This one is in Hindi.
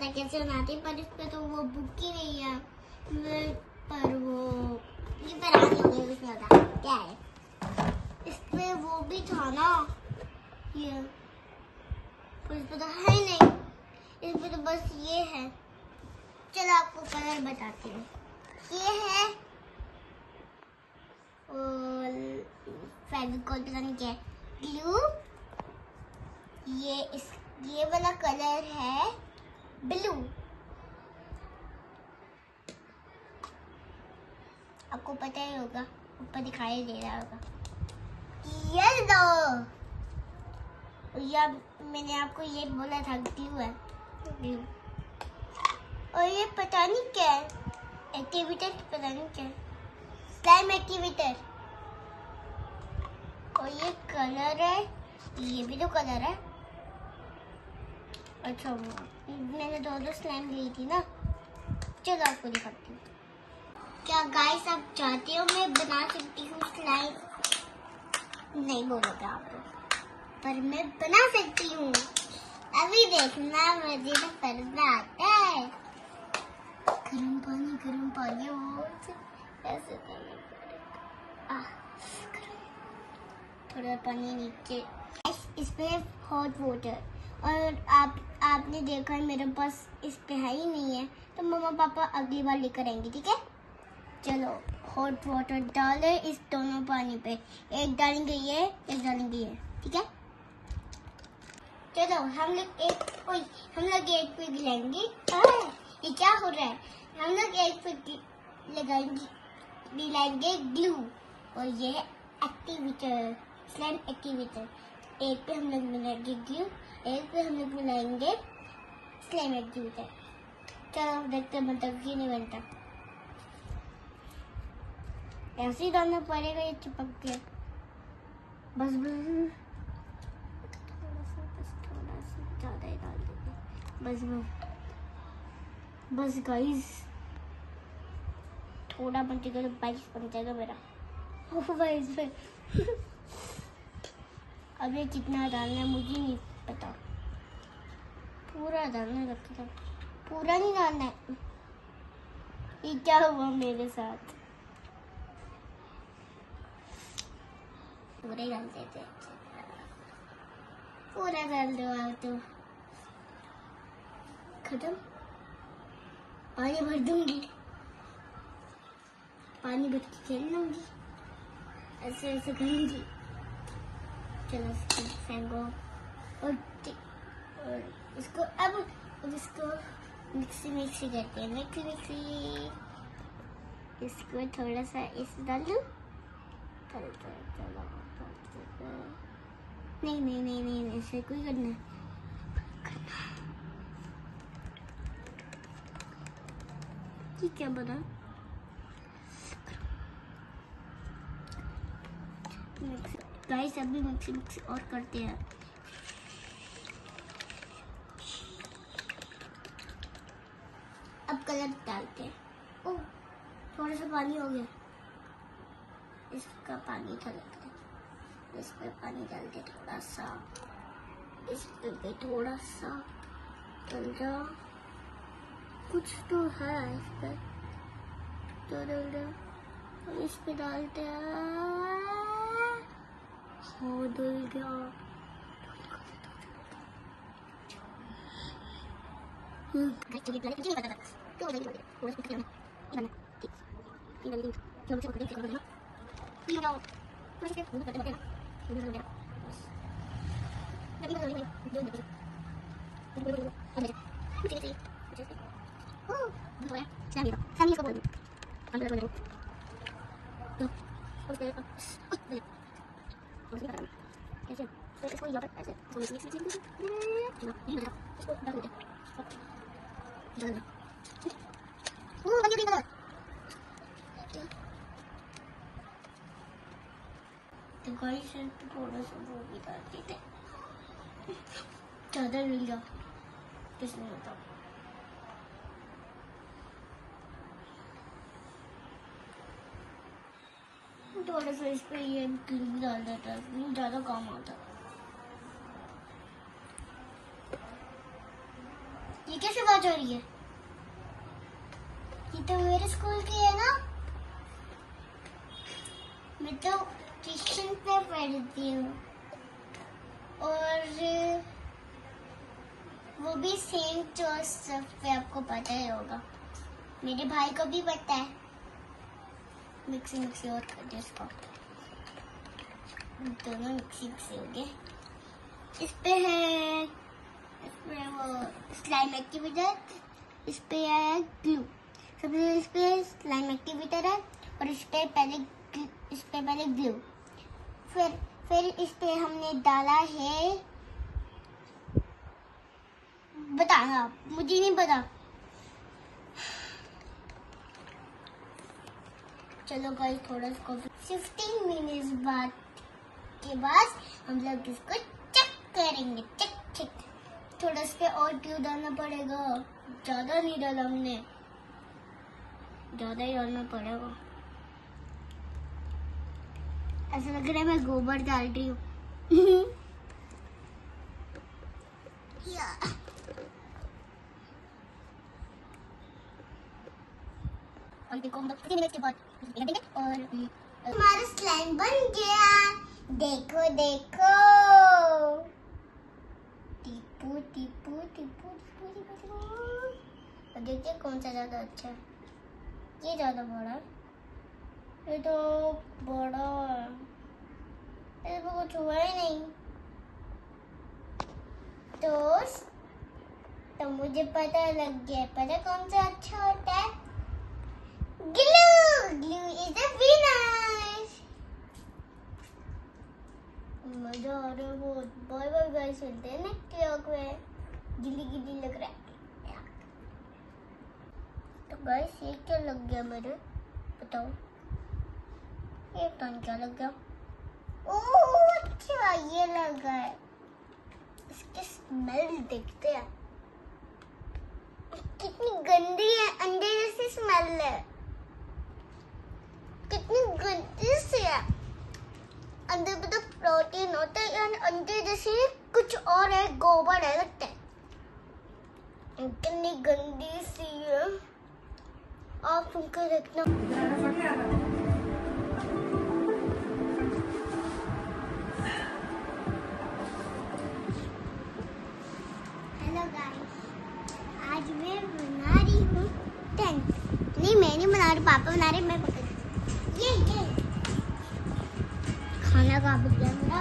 पता कैसे बनाते हैं, पर इस पे तो वो बुक ही नहीं है। पर वो ये पुरानी हो गई, उसमें होता क्या है, इसमें वो भी था ना ये, पर इस पे तो है ही नहीं, इस पे तो बस ये है। चलो आपको कलर बताती हूँ। ये है फेविकॉल, पता नहीं क्या है, ग्लू। ये वाला कलर है ब्लू। आपको पता ही होगा, ऊपर दिखाई दे रहा होगा। येलो, या मैंने आपको ये बोला था ग्लू है, ग्लू। और ये पता नहीं क्या है, एक्टिवेटर, पता नहीं क्या है, स्लाइम एक्टिवेटर। और ये कलर है, ये भी तो कलर है। अच्छा, मैंने दो स्लाइम ली थी ना। चलो आपको दिखाती हूँ। क्या गाइस आप चाहते हो मैं बना सकती हूँ स्लाइम? नहीं बोलोगे आप, पर मैं बना सकती हूँ। अभी देखना, मुझे तो करना आता है। गरम पानी ऐसे करना पड़ेगा। थोड़ा पानी नीचे, इस पे हॉट वाटर। और आपने देखा है मेरे पास इस पे है ही नहीं है, तो मम्मा पापा अगली बार लेकर आएंगे, ठीक है? चलो हॉट वाटर डाले इस दोनों पानी पे, एक डालेंगे ये, एक डालेंगे ये, ठीक है? चलो हम लोग एक पे गिलाएंगे। ये क्या हो रहा है? हम लोग एक पे मिलाएंगे ग्लू, और ये है एक्टिवेटर, स्लाइम एक्टिवेटर। एक पे हम लोग मिलाएंगे ग्लू, एक पे हम लोग मिलाएंगे स्लाइम एक्टिवेटर। चलो देखते हैं बनता कि नहीं बनता। ऐसे ही डालना पड़ेगा, ये चिपक गया। बस थोड़ा सा ज्यादा ही डाल देंगे। बस गाइस, थोड़ा बन जाएगा तो 22 बन जाएगा मेरा। 22 पे अब ये कितना डालना है मुझे नहीं पता। पूरा डालना लगता, पूरा नहीं डालना है। ये क्या हुआ मेरे साथ? पूरा ही डाल देते हैं। पूरा डाल दो आप तो। खत्म। पानी भर दूंगी, पानी भर के खेल लूंगी, ऐसे ऐसे करूंगी। चलो फैंगो और इसको अब इसको मिक्सी करते हैं। मिक्सी इसको थोड़ा सा इस डाल दूं। चलो नहीं ऐसे कोई करना है। ये क्या बना? गाइस अभी मिक्सी और करते हैं। अब कलर डालते हैं। ओह, थोड़ा सा पानी हो गया, इसका पानी डालते हैं। इस पे पानी डाल के थोड़ा सा, इस पे भी थोड़ा सा डाल दो। कुछ तो है इस पे, तो डाल दो। और इस पे डालते हैं। हो डल गया। इसको यहाँ पर ऐसे तो गाइस थोड़ा सा वो भी डाल देते, ज़्यादा मिल गया किसने होता। थोड़ा सा इस पे ये क्रीम डाल देता है, ज़्यादा काम आता। ये कैसे बात हो रही है? ये तो मेरे स्कूल की है ना। मैं तो ट्यूशन पे पढ़ती हूँ और वो भी सेंट जोसेफ पे, आपको पता ही होगा। मेरे भाई को भी पता है। मिक्सी और कर दे इसको, दोनों मिक्सी हो गए। इस पे है, इसमें वो स्लाइम एक्टिवेटर, इस पे है ग्लू। सबसे इस पे स्लाइम एक्टिवेटर है और इस पे पहले ग्लू। फिर इस पे हमने डाला है, बताना मुझे नहीं पता। चलो गाइस, थोड़ा इसको 15 मिनट्स बाद हम लोग इसको चेक करेंगे। चेक। थोड़ा इस पे और ग्लू डालना पड़ेगा, ज्यादा नहीं डाला हमने, ज्यादा ही डालना पड़ेगा। ऐसा लग रहा है मैं गोबर डाल रही हूँ। और देखो हम 15 मिनट के बाद और हमारा स्लाइम बन गया। देखो टीपू। और देखिए कौन सा ज्यादा अच्छा है। ये ज्यादा बड़ा है, ये तो बड़ा है, इसमें कुछ हुआ ही नहीं। तो मुझे पता लग गया, पता कौन सा अच्छा होता है। Glue is the winner. मजा आ रहा है बहुत। बाय गाइस, मिलते हैं नेक्स्ट व्लॉग में। गिली लग रहा है। तो गाइस, ये क्या लग गया मेरे, बताओ। ये पता नहीं क्या लग गया। ओह अच्छा, ये लगा है। इसकी स्मेल देखते हैं, कितनी गंदी है। अंडे जैसी स्मेल है, कितनी गंदी सी है। अंदर पे तो प्रोटीन होता है, यानी अंडे जैसे कुछ और है, गोबर है लगता है। कितनी गंदी सी है, आप सुनकर देखना। हेलो गाइस, आज मैं बना रही हूँ टेंट। नहीं, मैं नहीं बना रही, पापा बना रहे, मैं पकड़। ये खाना का भी गया मेरा।